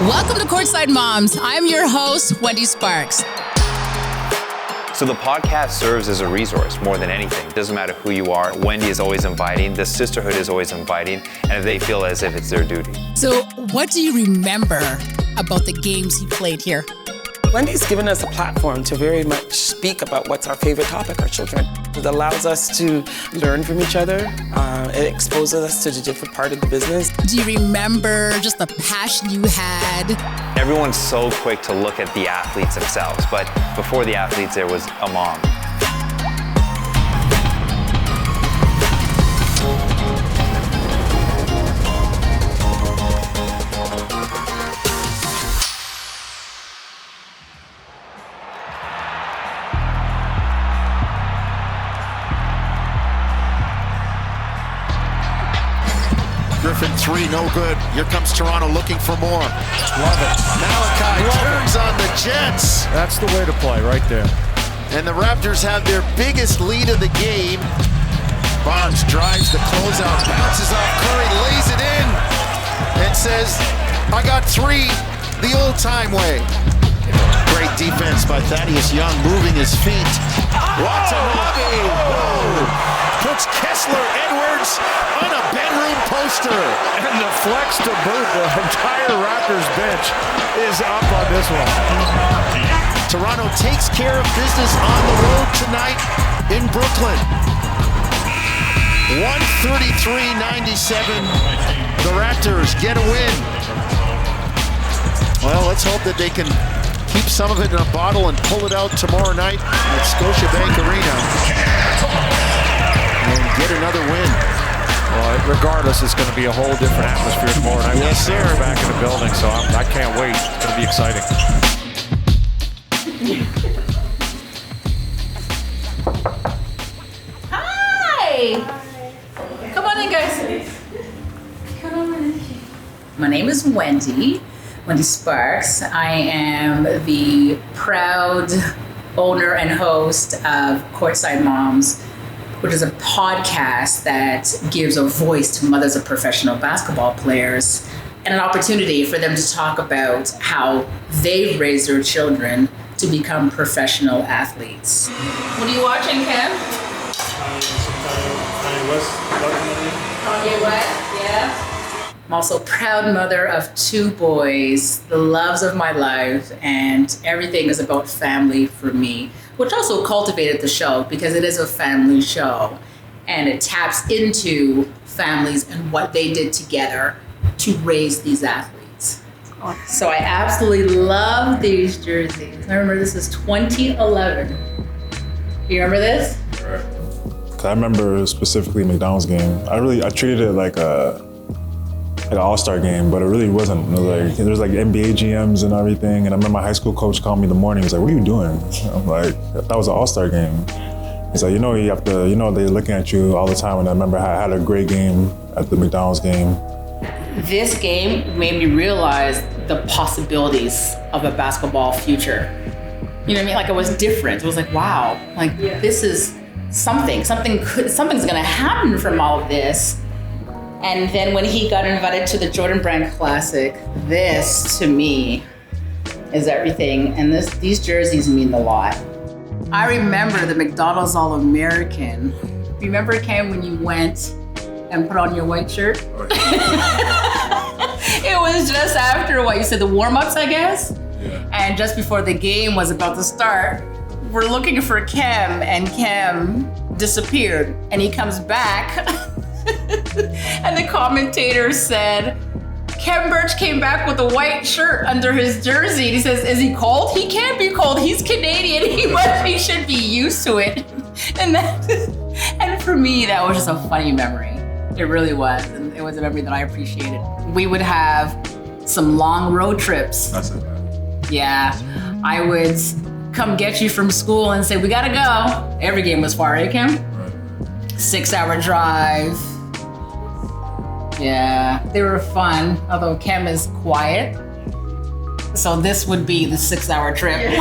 Welcome to Courtside Moms. I'm your host, Wendy Sparks. So the podcast serves as a resource more than anything. It doesn't matter who you are. Wendy is always inviting. The sisterhood is always inviting. And they feel as if it's their duty. So what do you remember about the games you played here? Wendy's given us a platform to very much speak about what's our favorite topic, our children. It allows us to learn from each other. It exposes us to the different part of the business. Do you remember just the passion you had? Everyone's so quick to look at the athletes themselves, but before the athletes, there was a mom. Griffin three, no good. Here comes Toronto looking for more. Love it. Malachi turns on the Jets. That's the way to play right there. And the Raptors have their biggest lead of the game. Barnes drives the closeout, bounces off Curry, lays it in, and says, I got three the old-time way. Great defense by Thaddeus Young, moving his feet. Watanabe puts Kessler Edwards on a bedroom poster. And the flex to boot, the entire Raptors bench is up on this one. Toronto takes care of business on the road tonight in Brooklyn. 133-97. The Raptors get a win. Well, let's hope that they can keep some of it in a bottle and pull it out tomorrow night at Scotiabank Arena and get another win. Well, regardless, it's going to be a whole different atmosphere tomorrow night. Yes, sir. We're back in the building, so I can't wait. It's going to be exciting. Hi! Come on in, guys. My name is Wendy Sparks. I am the proud owner and host of Courtside Moms, which is a podcast that gives a voice to mothers of professional basketball players and an opportunity for them to talk about how they've raised their children to become professional athletes. What are you watching, Khem? Kanye West, yeah. I'm also a proud mother of two boys, the loves of my life, and everything is about family for me, which also cultivated the show because it is a family show and it taps into families and what they did together to raise these athletes. So I absolutely love these jerseys. I remember this is 2011. You remember this? I remember specifically McDonald's game. I treated it like an all-star game, but it really wasn't. It was there's like NBA GMs and everything. And I remember my high school coach called me in the morning. He was like, "What are you doing?" I'm like, "That was an all-star game." He's like, you have to, they're looking at you all the time. And I remember I had a great game at the McDonald's game. This game made me realize the possibilities of a basketball future. You know what I mean? Like, it was different. It was like, wow, like this is something's gonna happen from all of this. And then when he got invited to the Jordan Brand Classic, this to me is everything. And these jerseys mean a lot. I remember the McDonald's All-American. Remember, Khem, when you went and put on your white shirt? It was just after what you said, the warm-ups, I guess? Yeah. And just before the game was about to start, we're looking for Khem, and Khem disappeared. And he comes back, and the commentator said, Khem Birch came back with a white shirt under his jersey. And he says, is he cold? He can't be cold. He's Canadian. He should be used to it. And for me, that was just a funny memory. It really was. And it was a memory that I appreciated. We would have some long road trips. That's it. Yeah. I would come get you from school and say, we gotta go. Every game was far, eh, Khem? Right. 6-hour drive. Yeah, they were fun, although Khem is quiet. So this would be the 6-hour trip. We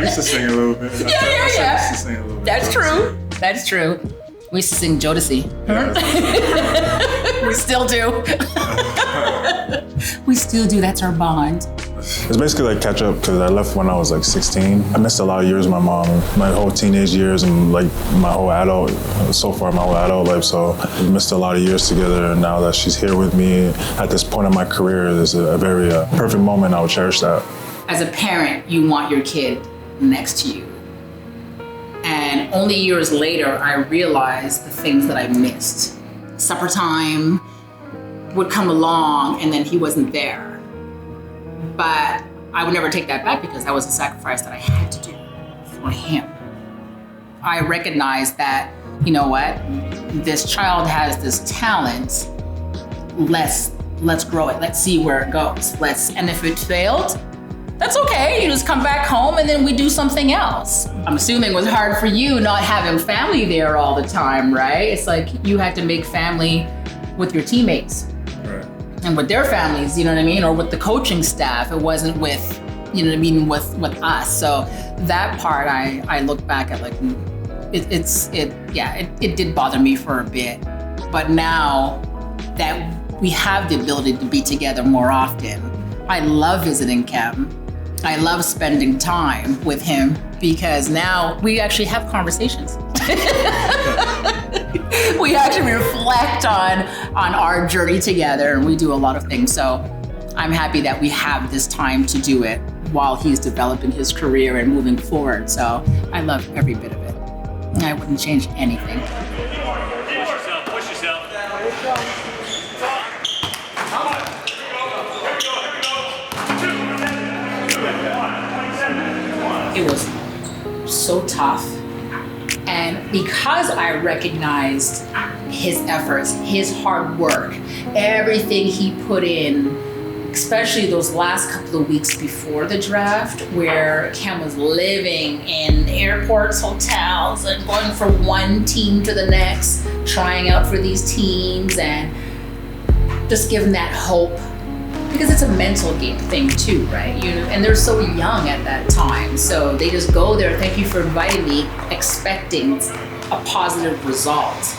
used to sing a little bit. Yeah. That's true. That's true. We used to sing Jodeci. Yeah. We still do. We still still do. That's our bond. It's basically like catch up because I left when I was like 16. I missed a lot of years with my mom, my whole teenage years and like my whole adult life. So I missed a lot of years together. And now that she's here with me at this point in my career, is a very perfect moment. I would cherish that. As a parent, you want your kid next to you. And only years later, I realized the things that I missed. Supper time would come along and then he wasn't there. But I would never take that back because that was a sacrifice that I had to do for him. I recognized that, you know what, this child has this talent. Let's grow it. Let's see where it goes. And if it failed, that's okay. You just come back home and then we do something else. I'm assuming it was hard for you not having family there all the time, right? It's like you had to make family with your teammates. And with their families, you know what I mean? Or with the coaching staff. It wasn't with, you know what I mean, with us. So that part I look back at like, it did bother me for a bit. But now that we have the ability to be together more often, I love visiting Khem. I love spending time with him because now we actually have conversations. We actually reflect on our journey together and we do a lot of things. So I'm happy that we have this time to do it while he's developing his career and moving forward. So I love every bit of it. I wouldn't change anything. Push yourself. It was so tough. And because I recognized his efforts, his hard work, everything he put in, especially those last couple of weeks before the draft, where Khem was living in airports, hotels, and going from one team to the next, trying out for these teams, and just giving that hope. Because it's a mental game thing too, right? And they're so young at that time. So they just go there, thank you for inviting me, expecting a positive result.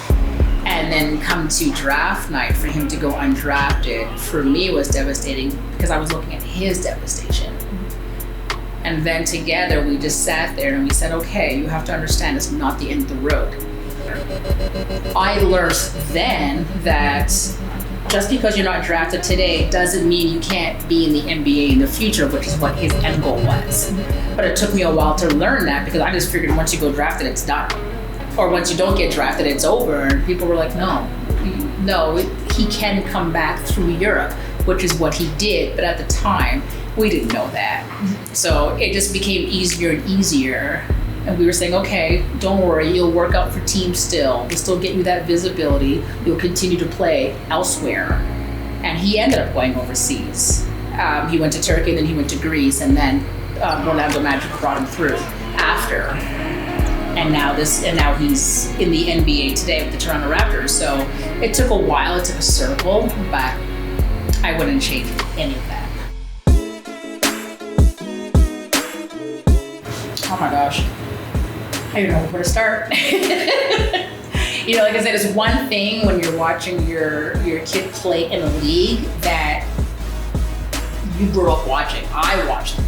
And then come to draft night for him to go undrafted, for me was devastating because I was looking at his devastation. And then together we just sat there and we said, okay, you have to understand it's not the end of the road. I learned then that just because you're not drafted today doesn't mean you can't be in the NBA in the future, which is what his end goal was. But it took me a while to learn that because I just figured once you go drafted, it's done. Or once you don't get drafted, it's over. And people were like, no, he can come back through Europe, which is what he did. But at the time, we didn't know that. So it just became easier and easier. And we were saying, okay, don't worry, you'll work out for teams still. We'll still get you that visibility. You'll continue to play elsewhere. And he ended up going overseas. He went to Turkey, and then he went to Greece, and then Orlando Magic brought him through after. And now he's in the NBA today with the Toronto Raptors. So it took a while, it took a circle, but I wouldn't change any of that. Oh my gosh. I don't know where to start. Like I said, it's one thing when you're watching your kid play in a league that you grew up watching. I watched them.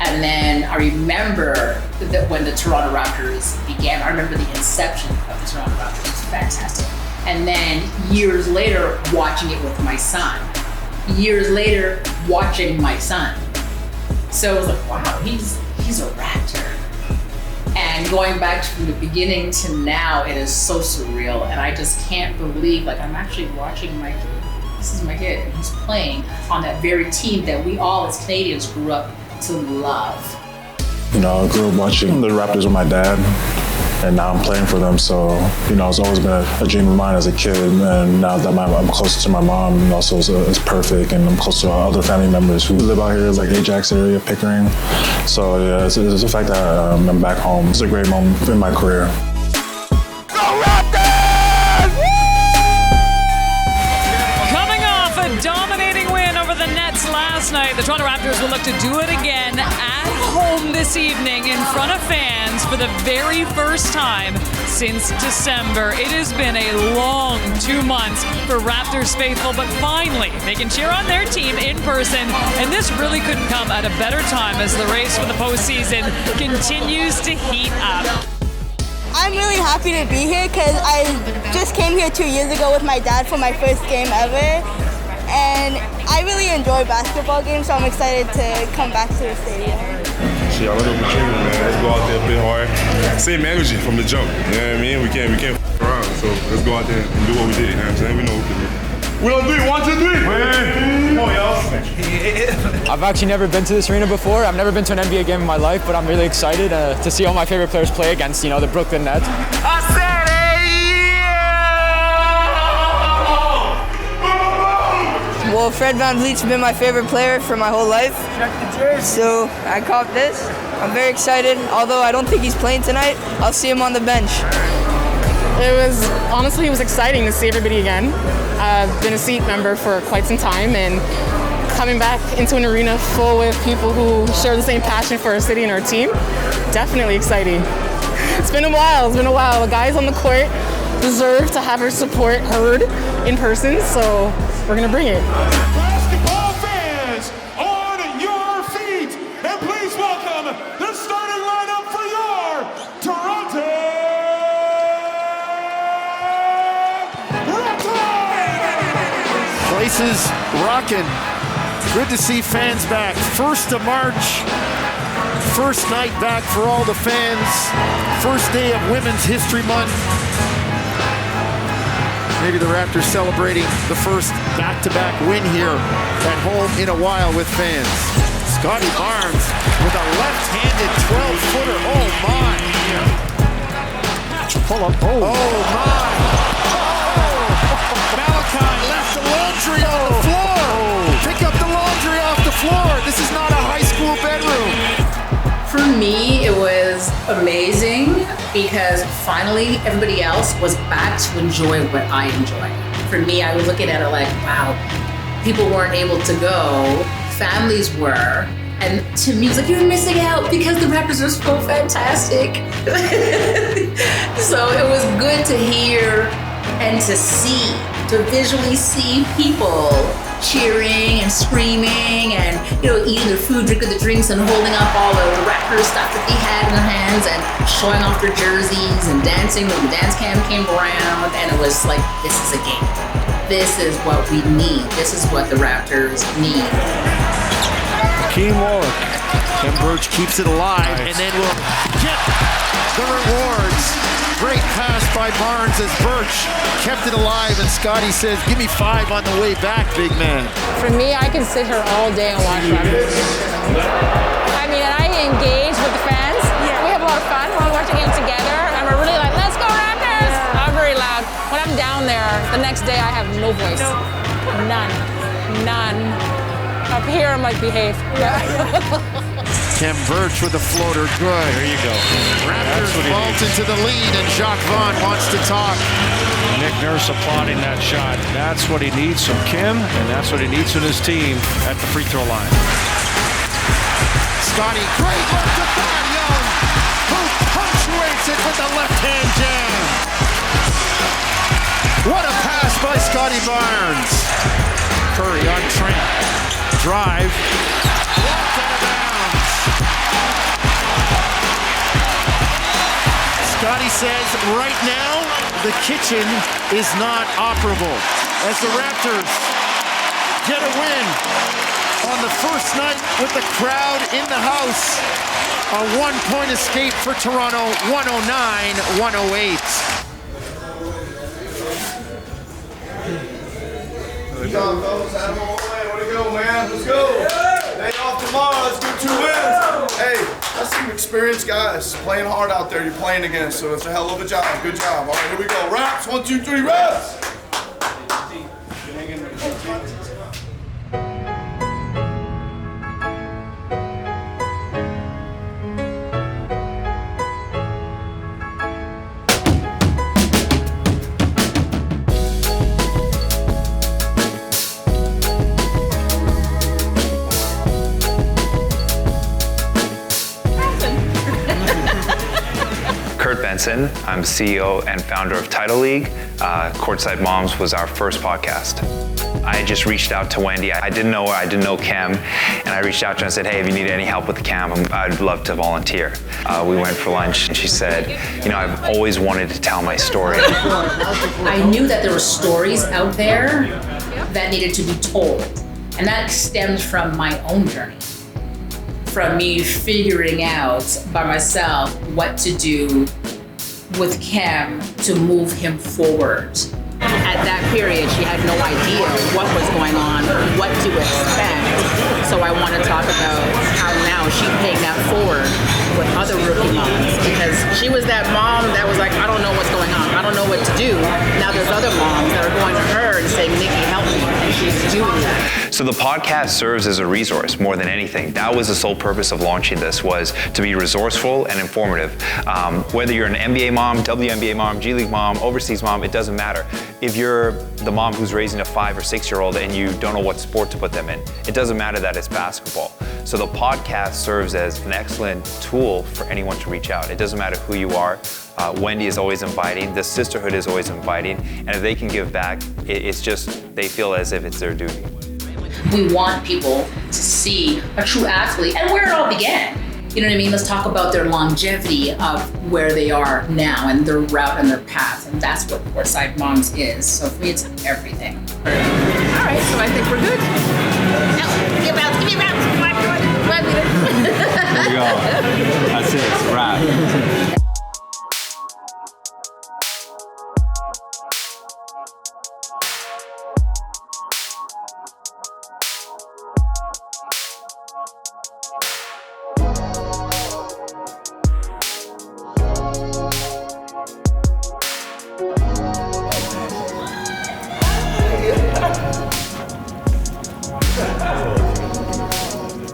And then I remember that when the Toronto Raptors began, I remember the inception of the Toronto Raptors. It was fantastic. And then years later, watching it with my son. Years later, watching my son. So it was like, wow, he's a Raptor. And going back from the beginning to now, it is so surreal. And I just can't believe, I'm actually watching my kid. This is my kid, and he's playing on that very team that we all as Canadians grew up to love. I grew up watching the Raptors with my dad, and now I'm playing for them. So, it's always been a dream of mine as a kid. And now that I'm closer to my mom, also it's perfect. And I'm close to other family members who live out here, like Ajax area, Pickering. So yeah, it's the fact that I'm back home. It's a great moment in my career. Go Raptors! Coming off a dominating win over the Nets last night, the Toronto Raptors will look to do it again at home this evening in front of fans for the very first time since December. It has been a long 2 months for Raptors faithful, but finally they can cheer on their team in person, and this really couldn't come at a better time as the race for the postseason continues to heat up. I'm really happy to be here because I just came here 2 years ago with my dad for my first game ever, and I really enjoy basketball games, so I'm excited to come back to the stadium. Shit, I love the opportunity, man. Let's go out there and play hard. Same energy from the jump, you know what I mean? We can't f around, so let's go out there and do what we did, you know what I'm saying? We know what we can do. We on three, 1, 2, 3. Come on, y'all. I've actually never been to this arena before. I've never been to an NBA game in my life, but I'm really excited to see all my favorite players play against, the Brooklyn Nets. I said it! Well, Fred VanVleet's been my favorite player for my whole life. So I caught this. I'm very excited. Although I don't think he's playing tonight, I'll see him on the bench. It was exciting to see everybody again. I've been a seat member for quite some time, and coming back into an arena full with people who share the same passion for our city and our team, definitely exciting. It's been a while. The guys on the court deserve to have our support heard in person, so we're gonna bring it. Basketball fans, on your feet, and please welcome the starting lineup for your Toronto Raptors! Places rocking. Good to see fans back. 1st of March, first night back for all the fans. First day of Women's History Month. Maybe the Raptors celebrating the first back-to-back win here at home in a while with fans. Scotty Barnes with a left-handed 12-footer. Oh, my. Pull up. Oh, my. Malachi left the laundry on the floor. Pick up the laundry off the floor. This is not a high school bedroom. For me, it was amazing because finally everybody else was back to enjoy what I enjoy. For me, I was looking at it like, wow, people weren't able to go, families were. And to me, it's like, you're missing out because the Raptors are so fantastic. So it was good to hear and to see, to visually see people cheering and screaming and, eating their food, drinking the drinks and holding up all the Raptors stuff that they had in their hands and showing off their jerseys and dancing when the dance cam came around. And it was like, this is a game. This is what we need. This is what the Raptors need. Teamwork. Khem Birch keeps it alive, and then we'll get the rewards. Great pass by Barnes as Birch kept it alive, and Scotty says, give me 5 on the way back, big man. For me, I can sit here all day and watch Raptors. I mean, and I engage with the fans. Yeah. We have a lot of fun. We're watching it together, and we're really like, let's go Raptors! Yeah. I'm very loud. When I'm down there, the next day I have no voice. None. Up here, I'm like, behave. Yeah. Khem Birch with the floater, good. There you go. Raptors vault into the lead, and Jacques Vaughn wants to talk. Nick Nurse applauding that shot. That's what he needs from Khem, and that's what he needs from his team at the free throw line. Scotty, great look to Thad Young, who punctuates it with the left-hand jam. What a pass by Scotty Barnes. Curry on Trent. Drive. Walked out of bounds. Scotty says right now the kitchen is not operable as the Raptors get a win on the first night with the crowd in the house. A 1-point escape for Toronto, 109-108. Good job, fellas. Way to go, man. Let's go. Day off tomorrow. Let's do 2 wins. Hey, that's some experienced guys playing hard out there. You're playing against, so it's a hell of a job. Good job. All right, here we go. Raps. 1, 2, 3. Raps. Jensen. I'm CEO and founder of Title League. Courtside Moms was our first podcast. I just reached out to Wendy. I didn't know her, I didn't know Khem, and I reached out to her and said, hey, if you need any help with the cam, I'd love to volunteer. We went for lunch and she said, you know, I've always wanted to tell my story. I knew that there were stories out there that needed to be told, and that stemmed from my own journey. From me figuring out by myself what to do with Khem to move him forward. At that period, she had no idea what was going on, what to expect. So I want to talk about how now she's paying that forward with other rookie moms, because she was that mom that was like, I don't know what's going on, I don't know what to do. Now there's other moms that are going to her and saying, Nikki, help me, and she's doing that. So the podcast serves as a resource more than anything. That was the sole purpose of launching this, was to be resourceful and informative. Whether you're an NBA mom, WNBA mom, G League mom, overseas mom, it doesn't matter. If you're the mom who's raising a 5 or 6 year old and you don't know what sport to put them in, it doesn't matter that it's basketball. So the podcast serves as an excellent tool for anyone to reach out. It doesn't matter who you are. Wendy is always inviting. The sisterhood is always inviting. And if they can give back, it's just, they feel as if it's their duty. We want people to see a true athlete and where it all began. You know what I mean? Let's talk about their longevity of where they are now and their route and their path. And that's what Courtside Moms is. So for me, it's everything. All right, so I think we're good. Now, give me a bounce, give me a bounce. Come on, There we go. That's it, it's a wrap.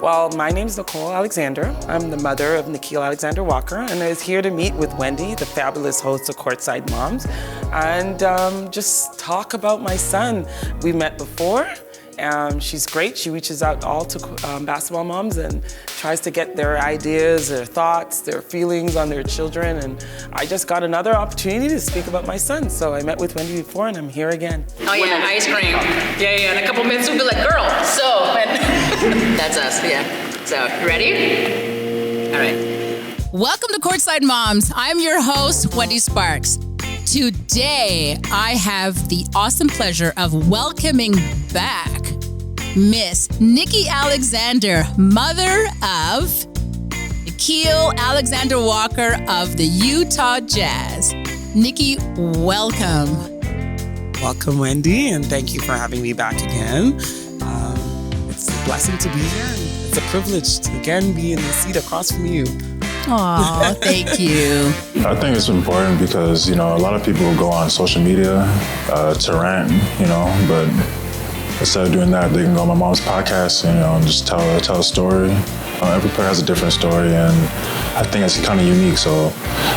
Well, my name's Nicole Alexander. I'm the mother of Nikhil Alexander Walker, and I was here to meet with Wendy, the fabulous host of Courtside Moms, and just talk about my son. We met before. She's great. She reaches out all to basketball moms and tries to get their ideas, their thoughts, their feelings on their children. And I just got another opportunity to speak about my son. So I met with Wendy before, and I'm here again. Oh yeah, ice cream. Yeah. In a couple minutes we'll be like, girl. So that's us. Yeah. So you ready? All right. Welcome to Courtside Moms. I'm your host, Wendy Sparks. Today, I have the awesome pleasure of welcoming back Miss Nikki Alexander, mother of Nikhil Alexander Walker of the Utah Jazz. Nikki, welcome. Welcome, Wendy, and thank you for having me back again. It's a blessing to be here, and it's a privilege to again be in the seat across from you. Aw, thank you. I think it's important because, you know, a lot of people go on social media to rant, you know, but instead of doing that, they can go on my mom's podcast and, you know, just tell a story. Every player has a different story, and I think it's kind of unique. So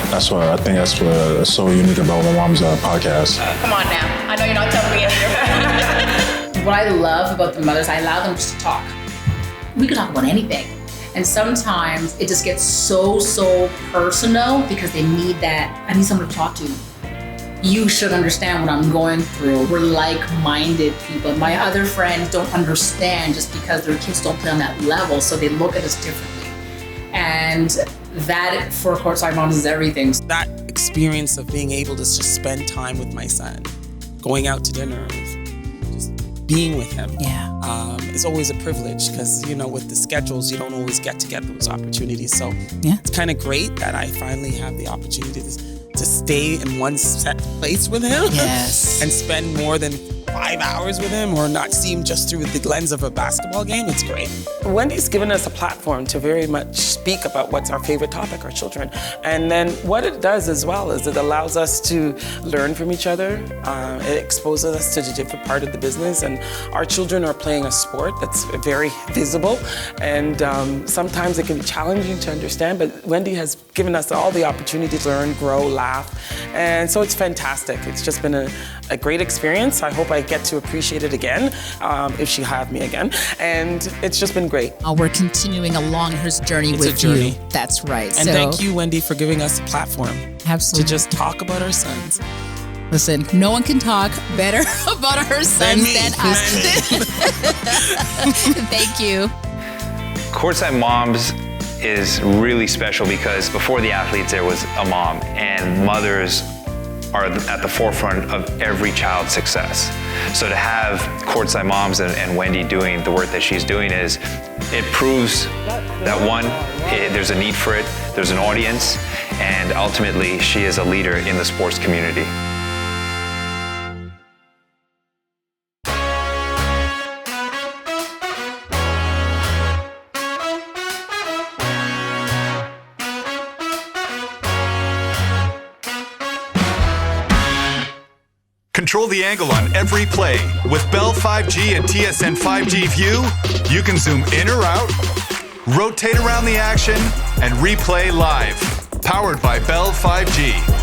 that's what I think what's so unique about my mom's podcast. Come on now. I know you're not telling me anything. What I love about the mothers, I allow them just to talk. We can talk about anything. And sometimes it just gets so personal because they need that. I need someone to talk to. You should understand what I'm going through. We're like-minded people. My other friends don't understand just because their kids don't play on that level, so they look at us differently. And that, for Courtside Moms, is everything. That experience of being able to just spend time with my son, going out to dinner, just being with him. Yeah. It's always a privilege because, you know, with the schedules, you don't always get those opportunities. So It's kind of great that I finally have the opportunity to stay in one set place with him. Yes. And spend more than 5 hours with him or not see him just through the lens of a basketball game. It's great. Wendy's given us a platform to very much speak about what's our favorite topic, our children. And then what it does as well is it allows us to learn from each other. It exposes us to the different part of the business. And our children are playing a sport that's very visible. And sometimes it can be challenging to understand, but Wendy has given us all the opportunity to learn, grow, laugh. And so it's fantastic. It's just been a great experience. I hope I I get to appreciate it again, if she have me again. And it's just been great. We're continuing along her journey It's a with journey. you. That's right. And thank you, Wendy, for giving us a platform. Absolutely. To just talk about our sons. Listen, no one can talk better about our sons than us. Thank you. Courtside Moms is really special because before the athletes there was a mom, and mothers are at the forefront of every child's success. So to have Courtside Moms and Wendy doing the work that she's doing it proves that one, there's a need for it, there's an audience, and ultimately she is a leader in the sports community. Control the angle on every play. With Bell 5G and TSN 5G View, you can zoom in or out, rotate around the action, and replay live. Powered by Bell 5G.